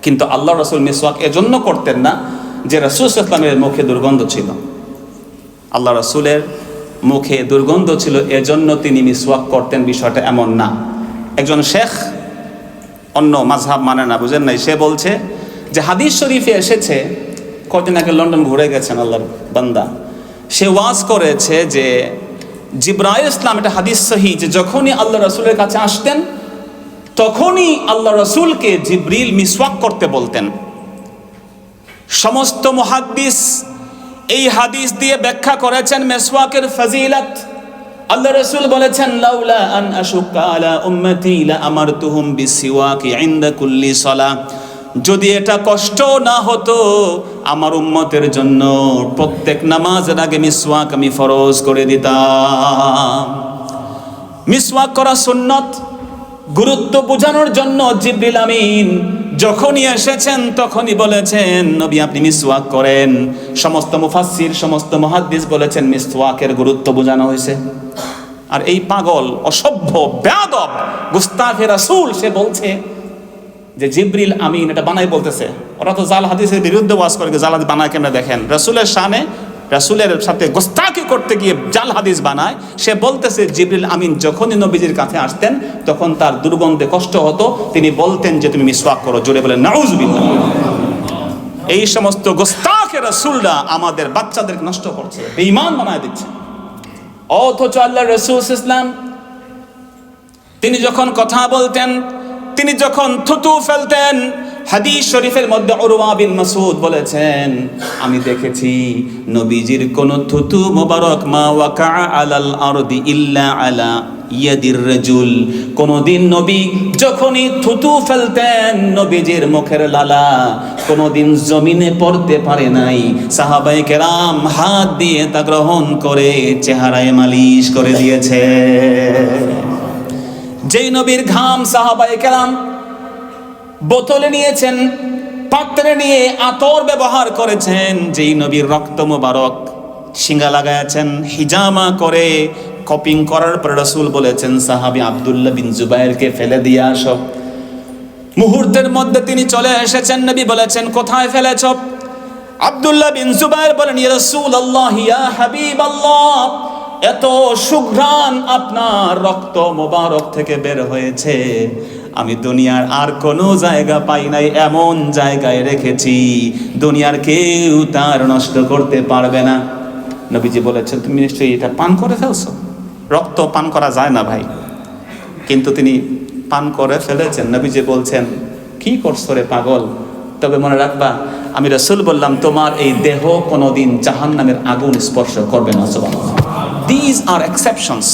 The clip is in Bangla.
কিন্তু আল্লাহ রাসূল মিসওয়াক এজন্য করতেন না যে রাসূল সাল্লাল্লাহু আলাইহি ওয়াসাল্লামের মুখে দুর্গন্ধ ছিল। আল্লাহ রাসূলের মুখে দুর্গন্ধ ছিল এজন্য তিনি মিসওয়াক করতেন, বিষয়টা এমন না। একজন শেখ অন্য মাযহাব মানে না, বুঝেন নাই, সে বলছে যে হাদিস শরীফে এসেছে, কদিন আগে লন্ডন ঘুরে গেছেন আল্লাহর বান্দা, সে ওয়াজ করেছে যে জিবরাইল ইসলাম, এটা হাদিস সহিহ, যে যখনই আল্লাহ রাসূলের কাছে আসতেন তখনই আল্লাহ রাসূলকে জিবরিল মিসওয়াক করতে বলতেন। সমস্ত মুহাদ্দিস এই হাদিস দিয়ে ব্যাখ্যা করেছেন মিসওয়াকের ফজিলত। আল্লাহ রাসূল বলেছেন, লাউলা আন আশুক্কা আলা উম্মতি লা আমারতুহুম বিসওয়াকি ইনদা কুল্লি সালাহ, যদি এটা কষ্ট না হতো আমার উম্মতের জন্য প্রত্যেক নামাজের আগে মিসওয়াক আমি ফরজ করে দিতাম। মিসওয়াক করা সুন্নত, গুরুত্ব বোঝানোর জন্য জিবরিল আমিন যখনই এসেছেন তখনই বলেছেন, নবী আপনি মিসওয়াক করেন। সমস্ত মুফাসসির, সমস্ত মুহাদ্দিস বলেছেন মিসওয়াকের গুরুত্ব বোঝানো হয়েছে। আর এই পাগল, অসভ্য, বেয়াদব, গুস্তাখে রাসূল, সে বলছে যে জিবরিল আমিন, এটা বানাই বলতেছে। ওরা তো জাল হাদিসের বিরুদ্ধে ওয়াজ করে, জাল হাদিস বানায় কেন দেখেন, রাসূলের শানে, রাসূলের সাথে গোস্তাকি করতে গিয়ে জাল হাদিস বানায়। সে বলতেছে জিবরিল আমিন যখনই নবীজির কাছে আসতেন তখন তার দুর্গন্ধে কষ্ট হতো, তিনি বলতেন যে তুমি মিসওয়াক করো। জোরে বলেন নাউযুবিল্লাহ। এই সমস্ত গোস্তাখে রাসূলরা আমাদের বাচ্চাদেরকে নষ্ট করছে, বেঈমান বানায় দিচ্ছে। অথচ আল্লাহ রাসূল ইসলাম তিনি যখন কথা বলতেন, তিনি যখন থুতু ফেলতেন, হাদিস শরীফের মধ্যে উরওয়া বিন মাসউদ বলেছেন, আমি দেখেছি নবীজির কোন থুতু মোবারক মা ওয়াকা আলাল আরদি ইল্লা আলা ইয়াদির রাজুল, কোনদিন নবী যখনই থুতু ফেলতেন নবীজির মুখের লালা কোনদিন জমিনে পড়তে পারে নাই। সাহাবায়ে কেরাম হাত দিয়ে তা গ্রহণ করে চেহারায় মালিশ করে দিয়েছে। যেই নবীর ঘাম সাহাবায়ে কেরাম বোতলে নিয়েছেন, পাত্রে নিয়ে আতর ব্যবহার করেছেন, যেই নবীর রক্ত মোবারক শিঙা লাগায়াছেন হিজামা করে, কপিং করার পর রাসূল বলেছেন সাহাবী আব্দুল্লাহ বিন জুবাইরকে ফেলে দিয়ে আসো। মুহূর্তের মধ্যে তিনি চলে এসেছেন, নবী বলেছেন কোথায় ফেলেছ? আব্দুল্লাহ বিন জুবাইর বলেন, ইয়া রাসূলুল্লাহ, ইয়া হাবিবাল্লাহ, এত সুঘ্রাণ আপনার রক্ত মোবারক থেকে বের হয়েছে, আমি দুনিয়ার আর কোনো জায়গা পাই নাই, এমন জায়গায় রেখেছি দুনিয়ার কেউ তার নষ্ট করতে পারবে না। নবীজি বলেছেন তুমি নিশ্চয়ই এটা পান করে ফেলছো। রক্ত পান করা যায় না ভাই, কিন্তু তিনি পান করে ফেলেছেন। নবীজি বলছেন কি করছো রে পাগল, তবে মনে রাখবা আমি রাসূল বললাম তোমার এই দেহ কোনোদিন জাহান্নামের আগুন স্পর্শ করবে না। সুবহানাল্লাহ। These are exceptions.